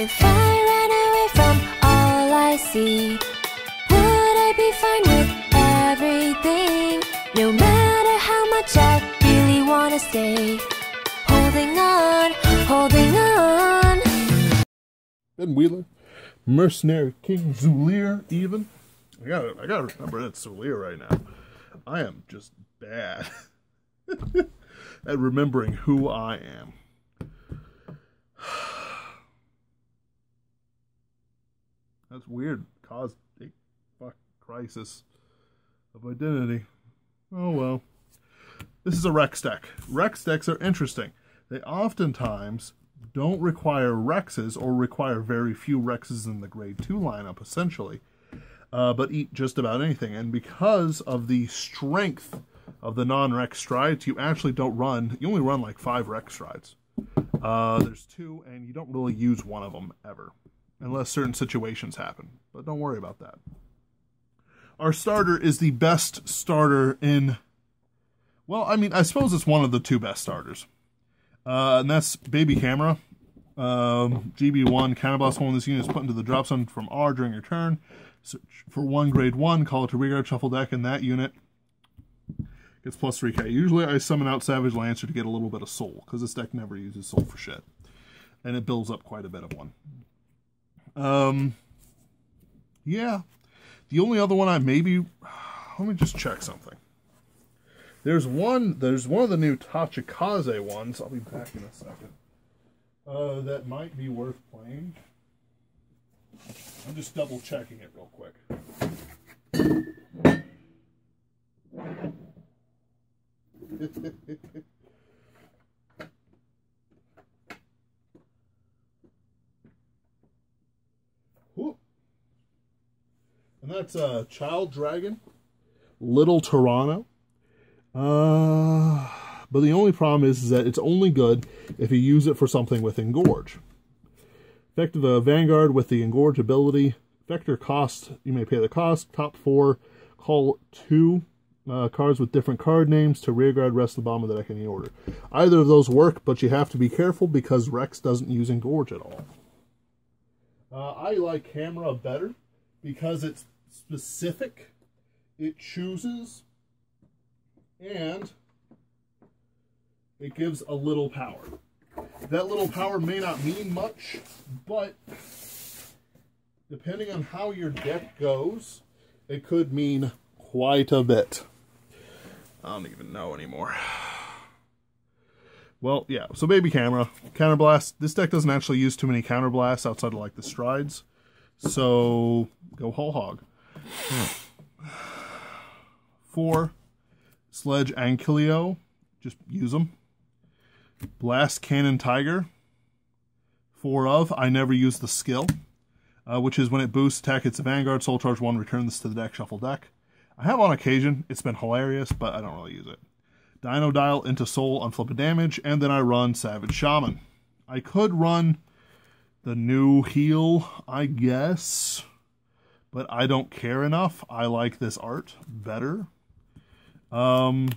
If I ran away from all I see, would I be fine with everything? No matter how much I really wanna stay, holding on, holding on. Ben Wheeler, Mercenary King Xewleer, even. I gotta remember that's Xewleer right now. I am just bad at remembering who I am. That's weird. Caused a crisis of identity. Oh well. This is a Rex deck. Rex decks are interesting. They oftentimes don't require Rexes, or require very few Rexes in the grade 2 lineup, essentially. But eat just about anything. And because of the strength of the non-Rex strides, you actually don't run, you only run like 5 Rex strides. There's 2, and you don't really use one of them ever, unless certain situations happen. But don't worry about that. Our starter is the best starter in, well, I mean, I suppose it's one of the 2 best starters. And that's Baby Camera. GB1, Counterblast. When this unit is put into the drop zone from R during your turn, search for 1 grade 1, call it to rearguard, shuffle deck, and that unit gets plus 3k. Usually I summon out Savage Lancer to get a little bit of soul, because this deck never uses soul for shit. And it builds up quite a bit of one. Yeah. The only other one I maybe... Let me just check something. There's one of the new Tachikaze ones, I'll be back in a second, that might be worth playing. I'm just double checking it real quick. And that's Child Dragon, Little Toronto. But the only problem is that it's only good if you use it for something with Engorge. Effective Vanguard with the Engorge ability. Vector cost, you may pay the cost. Top 4, call 2 cards with different card names to rearguard rest of the bottom of the deck in any order. Either of those work, but you have to be careful because Rex doesn't use Engorge at all. I like Camera better because it's specific. It chooses, and it gives a little power. That little power may not mean much, but depending on how your deck goes, it could mean quite a bit. I don't even know anymore. Well, yeah, so Baby Camera. Counterblast. This deck doesn't actually use too many Counterblasts outside of like the strides. So, go whole hog. 4, Sledge Ankylo. Just use them. Blast Cannon Tiger. 4 of. I never use the skill. Which is when it boosts attack, it's a Vanguard, Soul Charge 1, return this to the deck, shuffle deck. I have on occasion. It's been hilarious, but I don't really use it. Dino Dial into Soul, unflip a damage, and then I run Savage Shaman. I could run the new heal, I guess, but I don't care enough. I like this art better. And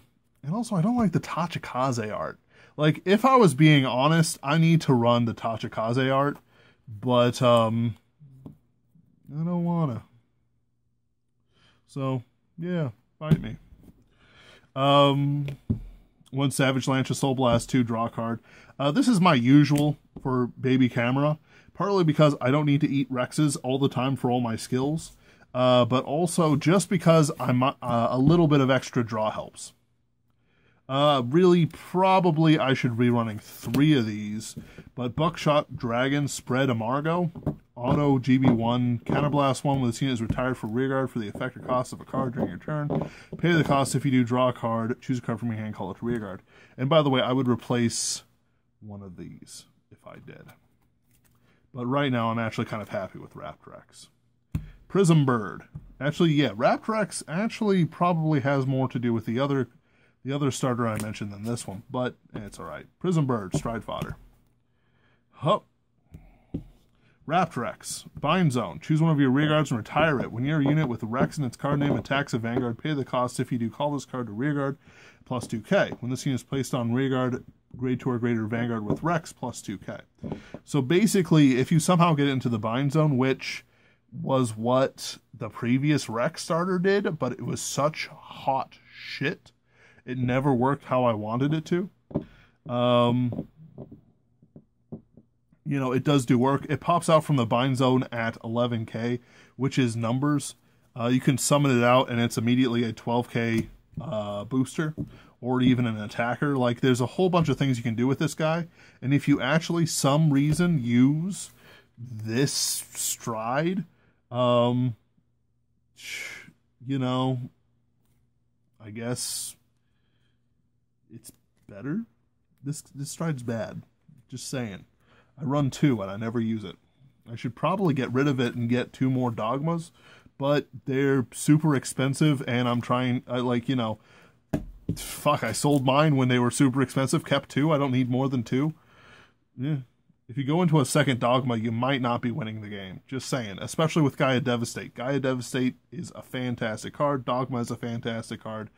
also, I don't like the Tachikaze art. Like, if I was being honest, I need to run the Tachikaze art, but, I don't wanna. So, yeah, fight me. 1 Savage Lancer, Soul Blast, 2 draw card. This is my usual for Baby Camera, partly because I don't need to eat Rexes all the time for all my skills, but also just because I'm a little bit of extra draw helps. Really, probably I should be running 3 of these, but Buckshot Dragon, Spread Amargo, Auto GB1, Counterblast 1 when this unit is retired for rearguard for the effect or cost of a card during your turn. Pay the cost if you do draw a card, choose a card from your hand, call it to rearguard. And by the way, I would replace one of these if I did. But right now, I'm actually kind of happy with Raptorex. Prism Bird. Actually, yeah, Raptorex actually probably has more to do with the other starter I mentioned than this one, but it's alright. Prism Bird, Stride Fodder. Hup. Raptorex, Bind Zone. Choose one of your rearguards and retire it. When your unit with Rex and its card name attacks a Vanguard, pay the cost. If you do, call this card to rearguard, plus 2k. When this unit is placed on rearguard, grade 2 or greater Vanguard with Rex plus 2k. So basically, if you somehow get into the bind zone, which was what the previous Rex starter did, but it was such hot shit, it never worked how I wanted it to. You know, it does do work. It pops out from the bind zone at 11k, which is numbers. You can summon it out, and it's immediately a 12k booster, or even an attacker. Like, there's a whole bunch of things you can do with this guy, and if you actually, some reason, use this stride, you know, I guess it's better. This stride's bad. Just saying. I run 2 and I never use it. I should probably get rid of it and get 2 more dogmas, but they're super expensive, and I'm trying, like, you know, fuck, I sold mine when they were super expensive, kept 2, I don't need more than 2. Yeah. If you go into a second dogma, you might not be winning the game. Just saying, especially with Gaia Devastate. Gaia Devastate is a fantastic card, Dogma is a fantastic card.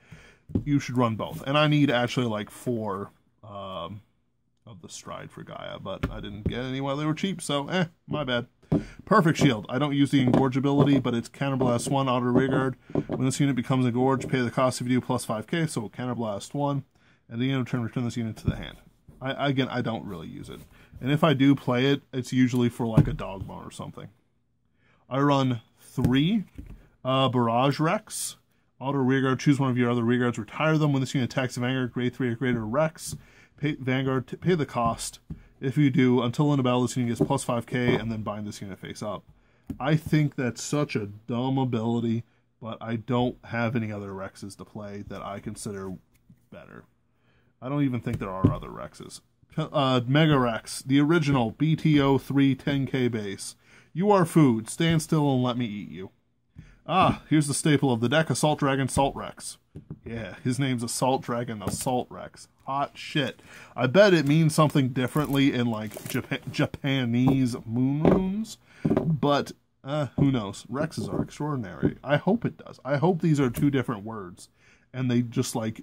You should run both. And I need actually like 4 of the stride for Gaia, but I didn't get any while they were cheap, so my bad. Perfect Shield. I don't use the Engorge ability, but it's Counterblast 1, Auto Rearguard. When this unit becomes engorged, pay the cost if you do plus 5k, so Counterblast 1. At the end of turn, return this unit to the hand. Again, I don't really use it. And if I do play it, it's usually for like a Dogma or something. I run 3 Barrage Rex. Auto Rearguard, choose one of your other Rearguards, retire them. When this unit attacks a Vanguard, grade 3 or greater Rex, pay Vanguard, pay the cost. If you do, until in a battle, this unit gets plus 5k, and then bind this unit face up. I think that's such a dumb ability, but I don't have any other Rexes to play that I consider better. I don't even think there are other Rexes. Mega Rex, the original BTO 3 10k base. You are food. Stand still and let me eat you. Ah, here's the staple of the deck, Assault Dragon Salt Rex. Yeah, his name's Assault Dragon Assault Rex. Hot shit. I bet it means something differently in, like, Japanese moon runes, but who knows? Rexes are extraordinary. I hope it does. I hope these are 2 different words, and they just, like,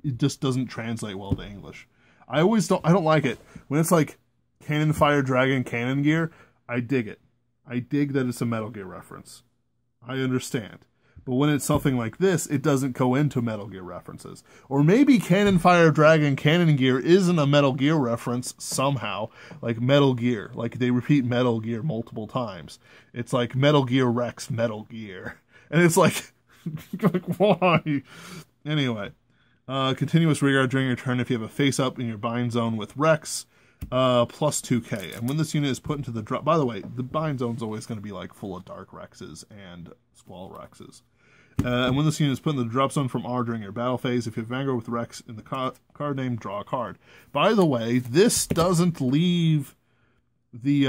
it just doesn't translate well to English. I don't like it. When it's like Cannon Fire Dragon Cannon Gear, I dig it. I dig that it's a Metal Gear reference. I understand. But when it's something like this, it doesn't go into Metal Gear references. Or maybe Cannon Fire Dragon Cannon Gear isn't a Metal Gear reference somehow. Like Metal Gear. Like they repeat Metal Gear multiple times. It's like Metal Gear Rex Metal Gear. And it's like, like why? Anyway. Continuous Rearguard during your turn if you have a face-up in your bind zone with Rex. Plus 2k. And when this unit is put into the drop... By the way, the bind zone's always going to be like full of Dark Rexes and Squall Rexes. And when this unit is put in the drop zone from R during your battle phase, if you have Vanguard with Rex in the card name, draw a card. By the way, this doesn't leave the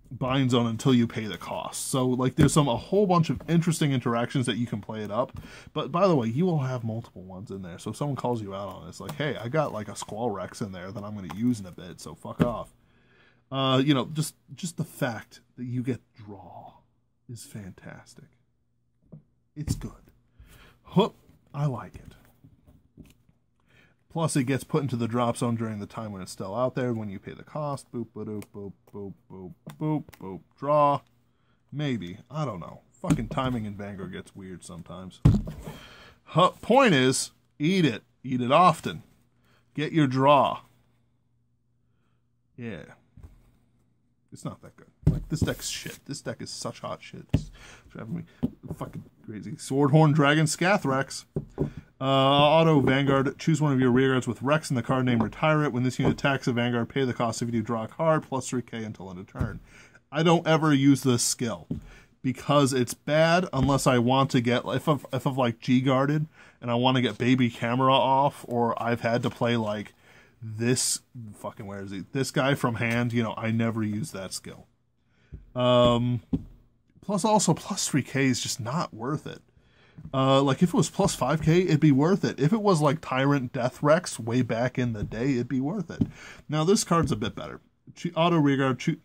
bind zone until you pay the cost. So, like, there's a whole bunch of interesting interactions that you can play it up. But, by the way, you will have multiple ones in there. So if someone calls you out on it, it's like, hey, I got, like, a Squall Rex in there that I'm going to use in a bit, so fuck off. You know, just the fact that you get draw is fantastic. It's good. I like it. Plus, it gets put into the drop zone during the time when it's still out there. When you pay the cost, boop, boop, boop, boop, boop, boop, boop, draw. Maybe. I don't know. Fucking timing in Vanguard gets weird sometimes. Point is, eat it. Eat it often. Get your draw. Yeah. It's not that good. Like, this deck's shit. This deck is such hot shit. It's driving me fucking crazy. Swordhorn Dragon Scath Rex. Auto Vanguard. Choose one of your rearguards with Rex in the card name. Retire it. When this unit attacks a Vanguard, pay the cost if you do draw a card, plus 3k until end of turn. I don't ever use this skill because it's bad unless I want to get, if I've like G-guarded and I want to get Baby Camera off, or I've had to play like this fucking, where is he? This guy from hand, you know, I never use that skill. Plus also plus 3k is just not worth it. Like if it was plus 5k, it'd be worth it. If it was like Tyrant Death Rex way back in the day, it'd be worth it. Now this card's a bit better. Auto Rearguard, choose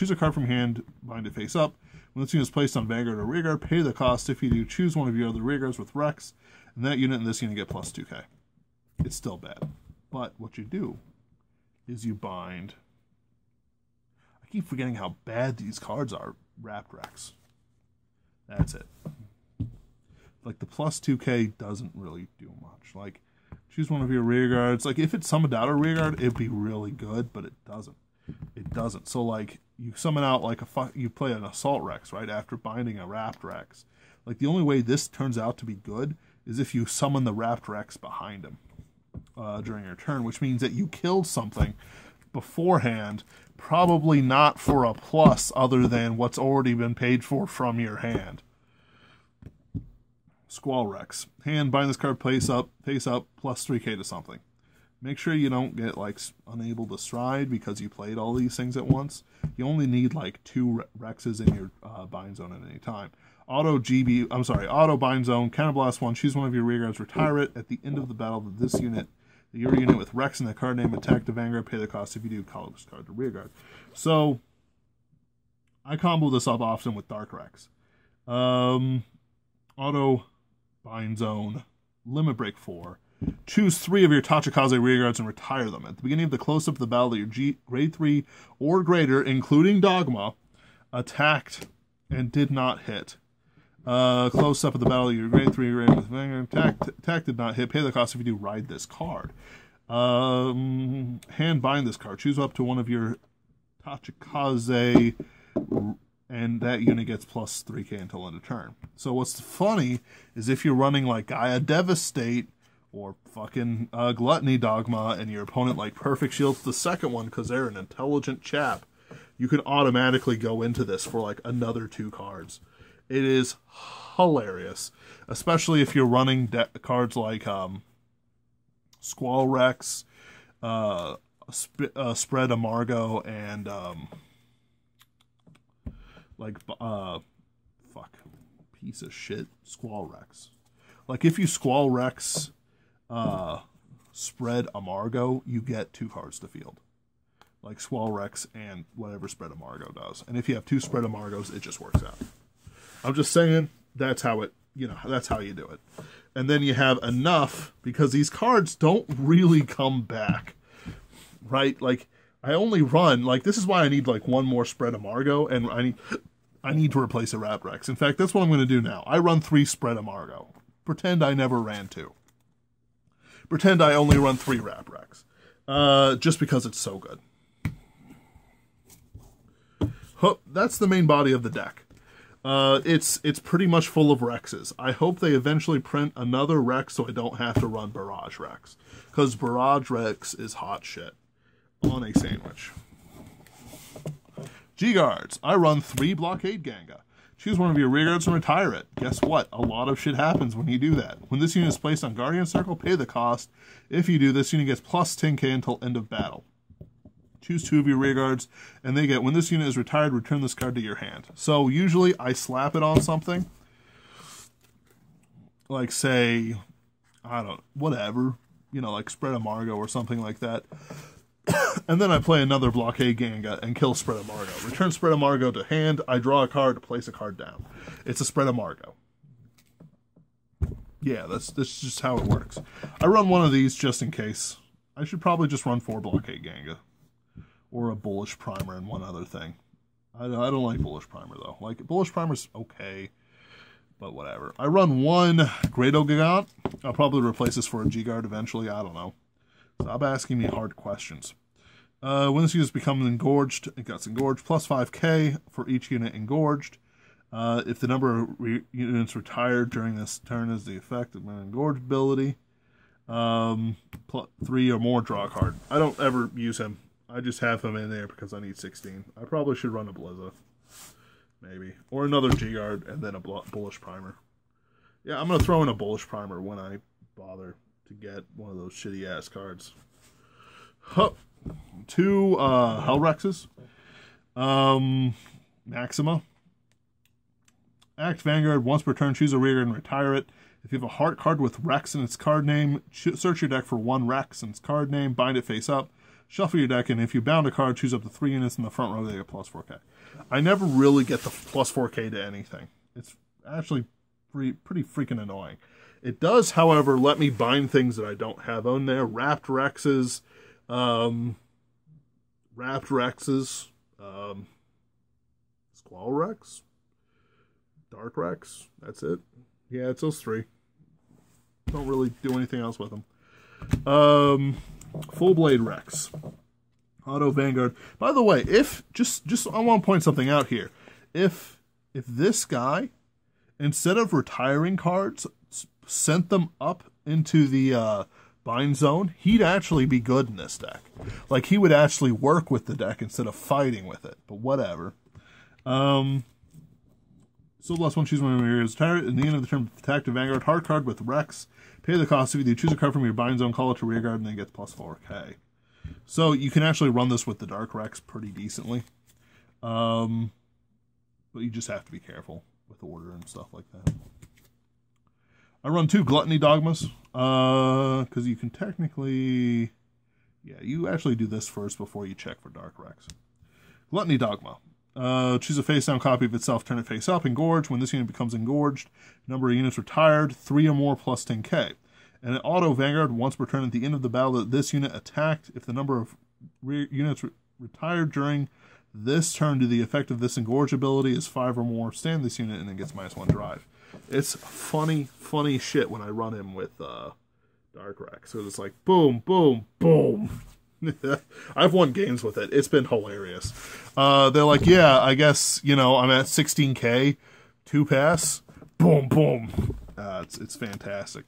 a card from hand, bind it face up. When this unit is placed on Vanguard or Rearguard, pay the cost. If you do, choose one of your other Rearguards with Rex, and that unit and this unit get plus 2k. It's still bad. But what you do is you bind. I keep forgetting how bad these cards are. Wrapped Rex. That's it. Like the plus 2k doesn't really do much. Like choose one of your rear guards. Like if it summoned out a rear guard, it'd be really good, but it doesn't. It doesn't. So like you summon out like you play an Assault Rex right after binding a Wrapped Rex. Like the only way this turns out to be good is if you summon the Wrapped Rex behind him during your turn, which means that you killed something beforehand, probably not for a plus other than what's already been paid for from your hand. Squall Rex. Hand, bind this card face up, plus 3k to something. Make sure you don't get like unable to stride because you played all these things at once. You only need like 2 Rexes in your bind zone at any time. Auto bind zone, counterblast 1, choose one of your rear guards, retire it. At the end of the battle, your unit with Rex in the card name, attack the Vanguard, pay the cost. If you do, call this card to rear guard. So, I combo this up often with Dark Rex. Auto bind zone, limit break 4. Choose 3 of your Tachikaze rear guards and retire them. At the beginning of the close-up of the battle, your grade 3 or greater, including Dogma, attacked and did not hit. Close up of the battle, your grade 3 grade with Vanguard attack did not hit. Pay the cost if you do ride this card. Hand bind this card. Choose up to one of your Tachikaze, and that unit gets plus 3k until end of turn. So what's funny is if you're running like Gaia Devastate or fucking Gluttony Dogma, and your opponent like perfect shields the second one because they're an intelligent chap, you can automatically go into this for like another 2 cards. It is hilarious, especially if you're running cards like Squall Rex, Spread Amargo, and piece of shit Squall Rex. Like if you Squall Rex Spread Amargo, you get 2 cards to field. Like Squall Rex and whatever Spread Amargo does. And if you have 2 Spread Amargos, it just works out. I'm just saying, that's how it, that's how you do it. And then you have enough, because these cards don't really come back, right? Like, I only run, like, this is why I need, like, 1 more Spread Amargo, and I need to replace a Wrapped Rex. In fact, that's what I'm going to do now. I run 3 Spread Amargo. Pretend I never ran 2. Pretend I only run 3 Wrapped Rex. Just because it's so good. That's the main body of the deck. It's pretty much full of Rexes. I hope they eventually print another Rex so I don't have to run Barrage Rex. Because Barrage Rex is hot shit on a sandwich. G-Guards. I run 3 Blockade Ganga. Choose one of your rear guards and retire it. Guess what? A lot of shit happens when you do that. When this unit is placed on Guardian Circle, pay the cost. If you do, this unit gets plus 10k until end of battle. Choose 2 of your rear guards, and they get, when this unit is retired, return this card to your hand. So usually I slap it on something. Like, say, whatever. Like Spread Amargo or something like that. And then I play another Blockade Ganga and kill Spread Amargo. Return Spread Amargo to hand. I draw a card to place a card down. It's a Spread Amargo. Yeah, that's just how it works. I run one of these just in case. I should probably just run 4 Blockade Ganga. Or a Bullish Primer and one other thing. I don't like Bullish Primer, though. Like, Bullish Primer's okay, but whatever. I run 1 Grado Gigant. I'll probably replace this for a G-Guard eventually. I don't know. Stop asking me hard questions. When this unit becomes engorged, it gets engorged. Plus 5k for each unit engorged. If the number of units retired during this turn is the effect of an engorged ability. 3 or more, draw a card. I don't ever use him. I just have him in there because I need 16. I probably should run a Blizza. Maybe. Or another G-Guard and then a Bullish Primer. Yeah, I'm going to throw in a Bullish Primer when I bother to get one of those shitty-ass cards. 2 Hell Rexes. Maxima. Act Vanguard. Once per turn, choose a rear guard and retire it. If you have a heart card with Rex in its card name, search your deck for 1 Rex in its card name, bind it face up. Shuffle your deck, and if you bound a card, choose up to 3 units in the front row, they get plus 4k. I never really get the plus 4k to anything. It's actually pretty freaking annoying. It does, however, let me bind things that I don't have on there. Wrapped Rexes, Squall Rex, Dark Rex, that's it. Yeah, it's those three. Don't really do anything else with them. Full Blade Rex. Auto Vanguard. By the way, if just I want to point something out here. If this guy, instead of retiring cards, sent them up into the bind zone, he'd actually be good in this deck. Like, he would actually work with the deck instead of fighting with it. But whatever. So the last one, choose one of your retired. At the end of the turn, attack to Vanguard. Hard card with Rex. Pay the cost if you choose a card from your bind zone, call it to rear guard, and then get plus 4K. So you can actually run this with the Dark Rex pretty decently. But you just have to be careful with order and stuff like that. I run 2 Gluttony Dogmas. Because you can technically... Yeah, you actually do this first before you check for Dark Rex. Gluttony Dogma. Choose a face-down copy of itself, turn it face-up, engorge. When this unit becomes engorged, number of units retired, 3 or more plus 10k. And an auto Vanguard, once per turn at the end of the battle that this unit attacked, if the number of units retired during this turn to the effect of this engorge ability is 5 or more, stand this unit and then gets -1 drive. It's funny shit when I run him with Dark Rex. So it's like, boom, boom, boom. I've won games with it. It's been hilarious. They're like, yeah, I guess, you know, I'm at 16k, 2 pass, boom, boom. It's fantastic.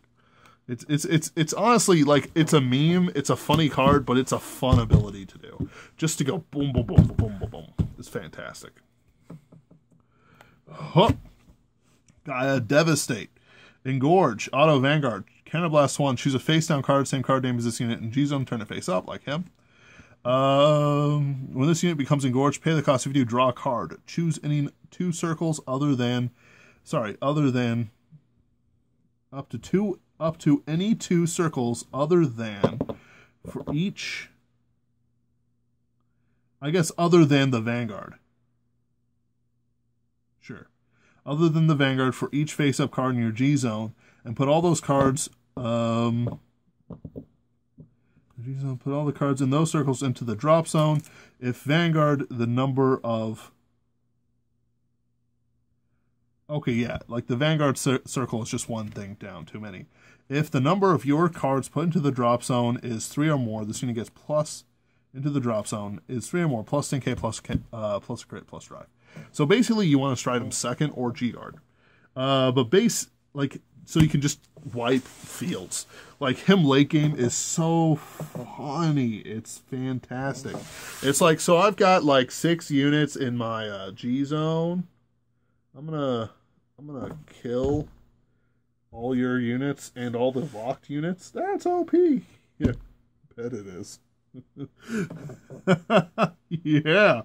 It's honestly like, it's a meme. It's a funny card, but it's a fun ability to do. Just to go boom, boom, boom, boom, boom, boom. It's fantastic. Huh. Devastate, engorge, auto Vanguard. Counterblast 1, choose a face-down card, same card name as this unit in G-Zone, turn it face-up, like him. When this unit becomes engorged, pay the cost if you do, draw a card. Choose any 2 circles up to any 2 circles other than, for each, I guess other than the Vanguard. Sure. Other than the Vanguard for each face-up card in your G-Zone, and put all those cards, put all the cards in those circles into the drop zone. If Vanguard, the number of... Okay, yeah, like the Vanguard circle is just one thing down, too many. If the number of your cards put into the drop zone is 3 or more, this unit gets plus into the drop zone, is 3 or more, plus 10k, plus a crit, plus drive. So basically you want to stride him second or G-Guard. So you can just wipe fields. Like, him late game is so funny. It's fantastic. It's like, so I've got like 6 units in my G-Zone. I'm gonna kill all your units and all the locked units. That's OP. Yeah, bet it is. Yeah.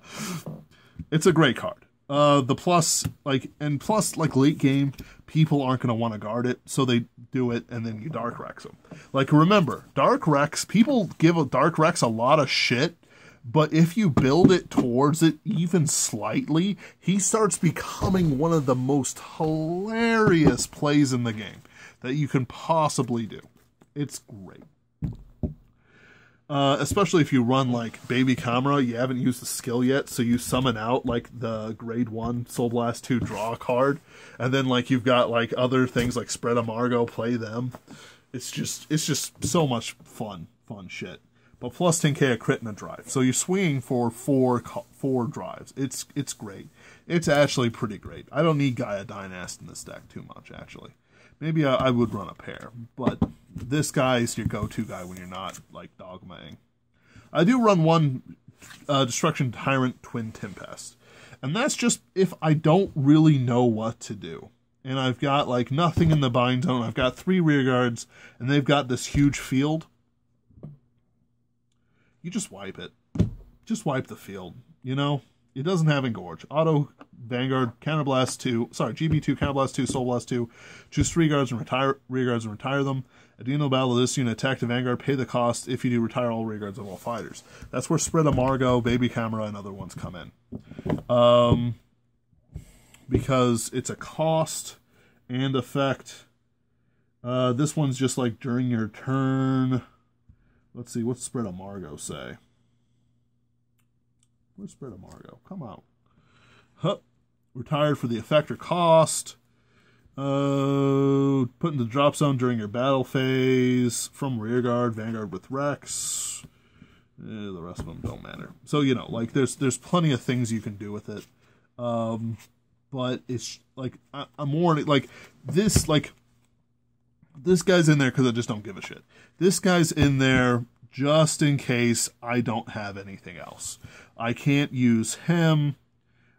It's a great card. Plus, late game, people aren't going to want to guard it, so they do it, and then you Dark Rex them. Like, remember, Dark Rex, people give a Dark Rex a lot of shit, but if you build it towards it even slightly, he starts becoming one of the most hilarious plays in the game that you can possibly do. It's great. Especially if you run, like, Baby Camera, you haven't used the skill yet, so you summon out, like, the grade 1 Soul Blast 2 draw card, and then, like, you've got, like, other things like Spread Amargo, play them. It's just so much fun shit. But plus 10k a crit and a drive. So you're swinging for 4 drives. It's great. It's actually pretty great. I don't need Gaia Dynast in this deck too much, actually. Maybe I would run a pair, but this guy is your go-to guy when you're not, like, dogmaing. I do run 1 Destruction Tyrant Twin Tempest, and that's just if I don't really know what to do. And I've got, like, nothing in the bind zone. I've got 3 rear guards, and they've got this huge field. You just wipe it. Just wipe the field, you know? It doesn't have Engorge. Auto Vanguard, Counterblast 2, GB2, Counterblast 2, Soul Blast 2. Choose 3 guards and rear guards and retire them. At the end of the battle, this unit attack the Vanguard, pay the cost. If you do, retire all rear guards of all fighters. That's where Spread Amargo, Baby Camera, and other ones come in. Because it's a cost, and effect. This one's just like during your turn. Let's see, what's Spread of Margot say? Where's Spread of Margot? Come out. Huh. Retired for the effect or cost. Put in the drop zone during your battle phase. From Rearguard, Vanguard with Rex. The rest of them don't matter. So, you know, like, there's plenty of things you can do with it. But it's, like, I'm warning, like, this guy's in there because I just don't give a shit. This guy's in there just in case I don't have anything else. I can't use him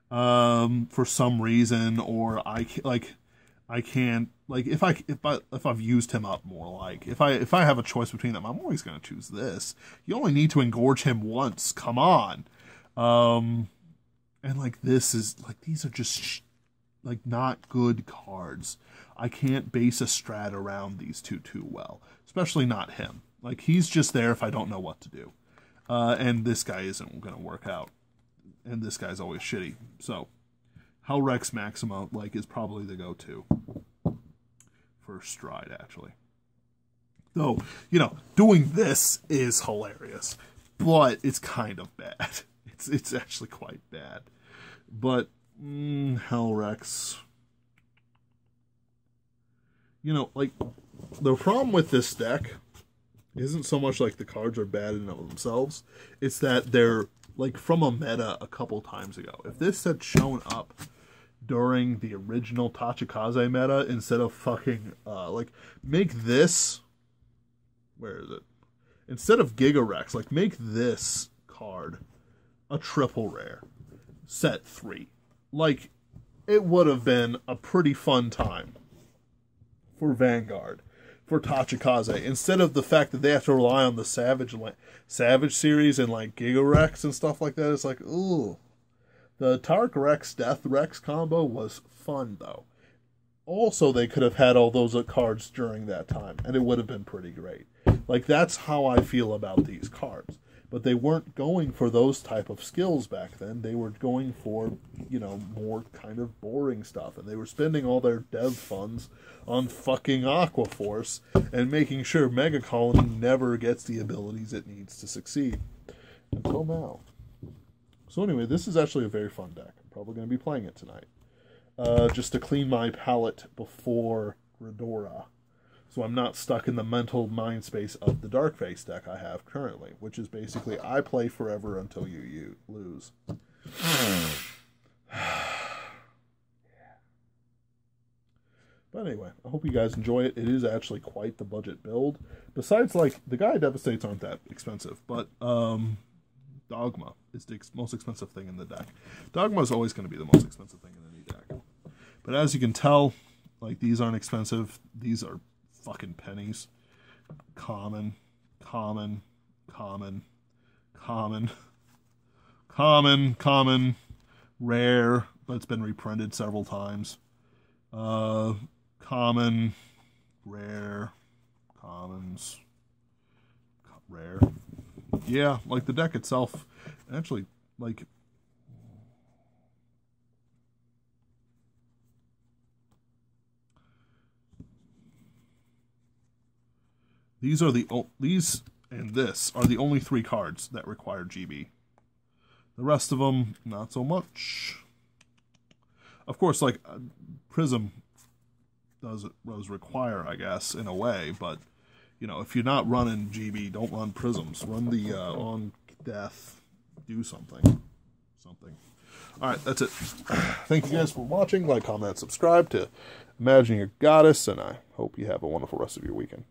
for some reason, or I can't, like, if I've used him up more, like, if I have a choice between them, I'm always going to choose this. You only need to engorge him once. Come on. And, like, this is, like, these are just, like, not good cards. I can't base a strat around these two too well. Especially not him. Like, he's just there if I don't know what to do. And this guy isn't going to work out. And this guy's always shitty. So, Hellrex Maxima, like, is probably the go-to. For Stride, actually. Though, you know, doing this is hilarious. But it's kind of bad. It's actually quite bad. But, Hellrex. You know, like, the problem with this deck isn't so much like the cards are bad in and of themselves. It's that they're, like, from a meta a couple times ago. If this had shown up during the original Tachikaze meta instead of fucking, like, make this, where is it? Instead of Gigarex, like, make this card a triple rare. Set 3. Like, it would have been a pretty fun time for Vanguard, for Tachikaze, instead of the fact that they have to rely on the Savage series and, like, Gigarex and stuff like that. It's like, ooh. The Tark Rex Death Rex combo was fun, though. Also, they could have had all those cards during that time, and it would have been pretty great. Like, that's how I feel about these cards. But they weren't going for those type of skills back then. They were going for, you know, more kind of boring stuff. And they were spending all their dev funds on fucking Aquaforce and making sure Mega Colony never gets the abilities it needs to succeed. Until now. So anyway, this is actually a very fun deck. I'm probably going to be playing it tonight. Just to clean my palette before Redora. So I'm not stuck in the mental mind space of the Darkface deck I have currently, which is basically I play forever until you lose. But anyway, I hope you guys enjoy it. It is actually quite the budget build. Besides, like, the Gaia Devastates aren't that expensive, but Dogma is the most expensive thing in the deck. Dogma is always going to be the most expensive thing in any deck. But as you can tell, like, these aren't expensive. These are fucking pennies. Common, common, common, common, common, common, rare, but it's been reprinted several times. Common, rare, commons, rare. Yeah, like, the deck itself, actually, like, these and this are the only 3 cards that require GB. The rest of them, not so much. Of course, like, Prism does require, I guess, in a way, but, you know, if you're not running GB, don't run Prisms. Run the on death, do something. Alright, that's it. Thank you guys for watching. Like, comment, subscribe to Imagine Your Goddess, and I hope you have a wonderful rest of your weekend.